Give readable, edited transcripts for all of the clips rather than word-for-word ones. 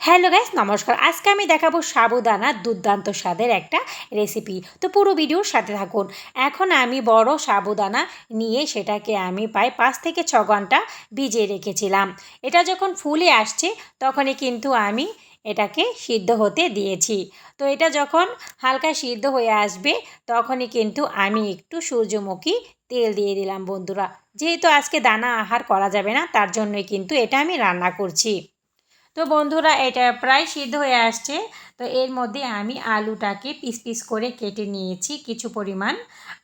Hello guys, নমস্কার। আজকে আমি দেখাবো সাবুদানার দুর্দান্ত স্বাদের একটা রেসিপি। তো পুরো ভিডিওর সাথে থাকুন। এখন আমি বড় সাবুদানা নিয়ে সেটাকে আমি প্রায় 5 থেকে 6 ঘন্টা ভিজিয়ে রেখেছিলাম। এটা যখন ফুলে আসছে তখনই কিন্তু আমি এটাকে সিদ্ধ হতে দিয়েছি। তো এটা যখন হালকা সিদ্ধ হয়ে আসবে তখনই কিন্তু আমি একটু সূর্যমুখী তেল দিয়ে দিলাম বন্ধুরা। যেহেতু আজকে দানা আহার করা যাবে না, তার জন্যই কিন্তু এটা আমি রান্না করছি। তো বন্ধুরা, এটা প্রায় সিদ্ধ হয়ে আসছে। তো এর মধ্যে আমি আলুটাকে পিস পিস করে কেটে নিয়েছি কিছু পরিমাণ,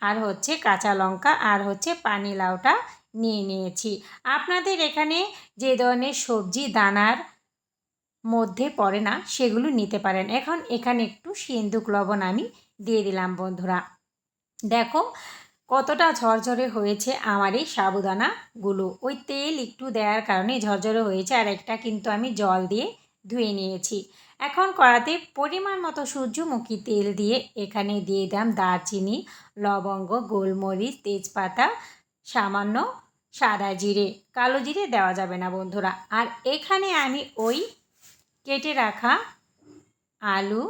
আর হচ্ছে কাঁচা লঙ্কা, আর হচ্ছে পানি লাউটা নিয়ে নিয়েছি। আপনাদের এখানে যে ধরনের সবজি দানার মধ্যে পড়ে না সেগুলো নিতে পারেন। এখন এখানে একটু সিন্দুক লবণ আমি দিয়ে দিলাম বন্ধুরা। দেখো কতটা ঝরঝরে হয়েছে আমার এই সাবুদানাগুলো। ওই তেল একটু দেওয়ার কারণে ঝরঝরে হয়েছে, আর একটা কিন্তু আমি জল দিয়ে ধুয়ে নিয়েছি। এখন কড়াতে পরিমাণ মতো সূর্যমুখী তেল দিয়ে এখানে দিয়ে দিলাম দারচিনি, লবঙ্গ, গোলমরিচ, তেজপাতা, সামান্য সাদা জিরে। কালো জিরে দেওয়া যাবে না বন্ধুরা। আর এখানে আমি ওই কেটে রাখা আলু,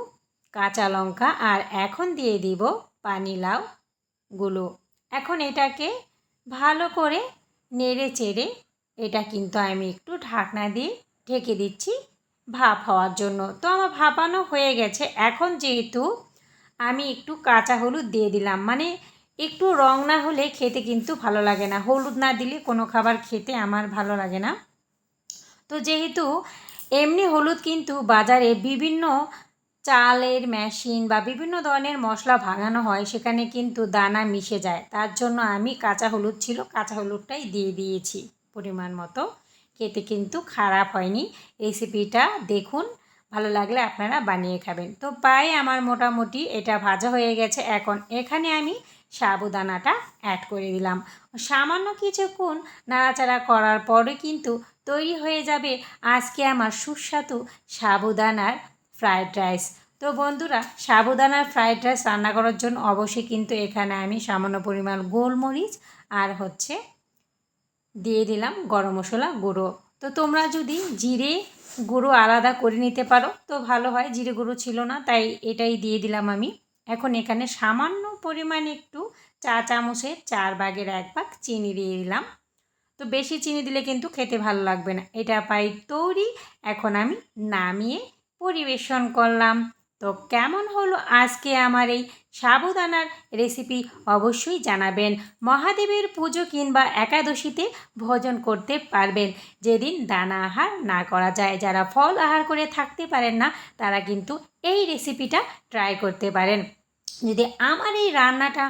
কাঁচা লঙ্কা, আর এখন দিয়ে দিব পানি লাউগুলো। এখন এটাকে ভালো করে নেড়ে চেড়ে এটা কিন্তু আমি একটু ঢাকনা দিয়ে ঢেকে দিচ্ছি ভাপ হওয়ার জন্য। তো আমার ভাপানো হয়ে গেছে। এখন যেহেতু আমি একটু কাঁচা হলুদ দিয়ে দিলাম, মানে একটু রং না হলে খেতে কিন্তু ভালো লাগে না। হলুদ না দিলে কোনো খাবার খেতে আমার ভালো লাগে না। তো যেহেতু এমনি হলুদ কিন্তু বাজারে বিভিন্ন চালের মেশিন বা বিভিন্ন ধরনের মশলা ভাঙানো হয়, সেখানে কিন্তু দানা মিশে যায়। তার জন্য আমি কাঁচা হলুদ ছিল, কাঁচা হলুদটাই দিয়ে দিয়েছি পরিমাণ মতো। খেতে কিন্তু খারাপ হয়নি। রেসিপিটা দেখুন, ভালো লাগলে আপনারা বানিয়ে খাবেন। তো প্রায় আমার মোটামুটি এটা ভাজা হয়ে গেছে। এখন এখানে আমি সাবুদানাটা অ্যাড করে দিলাম। সামান্য কিছুক্ষণ নাড়াচাড়া করার পরে কিন্তু তৈরি হয়ে যাবে আজকে আমার সুস্বাদু সাবুদানার ফ্রায়েড রাইস। তো বন্ধুরা, সাবুদানার ফ্রায়েড রাইস রান্না করার জন্য অবশ্যই কিন্তু এখানে আমি সামান্য পরিমাণ গোলমরিচ আর হচ্ছে দিয়ে দিলাম গরম মশলা গুঁড়ো। তো তোমরা যদি জিরে গুঁড়ো আলাদা করে নিতে পারো তো ভালো হয়। জিরে গুঁড়ো ছিল না, তাই এটাই দিয়ে দিলাম আমি। এখন এখানে সামান্য পরিমাণে একটু চা চামচের 4/1 চিনি দিয়ে দিলাম। তো বেশি চিনি দিলে কিন্তু খেতে ভালো লাগবে না। এটা প্রায় তৈরি। এখন আমি নামিয়ে পরিবেশন করলাম। তো কেমন হলো আজকে আমার এই সাবুদানার রেসিপি অবশ্যই জানাবেন। মহাদেবের পুজো কিংবা একাদশীতে ভোজন করতে পারবেন, যেদিন দানা আহার না করা যায়। যারা ফল আহার করে থাকতে পারেন না তারা কিন্তু এই রেসিপিটা ট্রাই করতে পারেন। যদি আমার এই রান্নাটা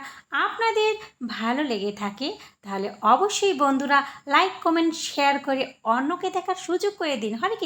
আপনাদের ভালো লেগে থাকে তাহলে অবশ্যই বন্ধুরা লাইক, কমেন্ট, শেয়ার করে অন্যকে দেখার সুযোগ করে দিন। হরে কৃষ্ণ।